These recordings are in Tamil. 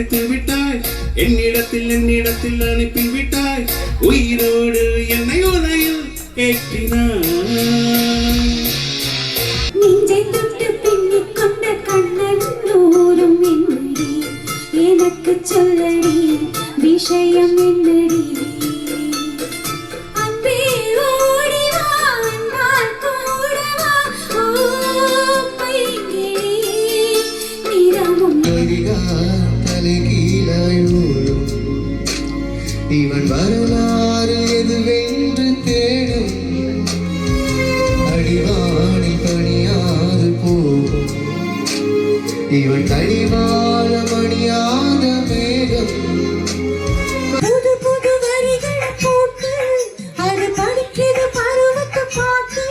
அழைத்து விட்டாய் என்னிடத்தில் அனுப்பிவிட்டாய் உயிரோடு என்னை உலகில் ஏற்றினாய் நெஞ்சை தொட்டு பின்னிக் கொண்ட கண்ணன் தூரம் என்னடி எனக்கு சொல்லடி விஷயம் என்னடி அன்பே ஓடி வா அன்பால் கூடவா ஓ பைங்கிளி நிறமும் தலைகீழாயோடும் இவன் வரலாறு எதுவென்று தேடும் அடிவானில் பணியாது போகும் இவன் கடிவாள மணியாத மேகம் புது புது வரிகளை போட்டு அது படிக்கிறது பருவத்தை பார்த்து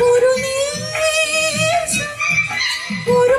ஒரு நேசம் ஒரு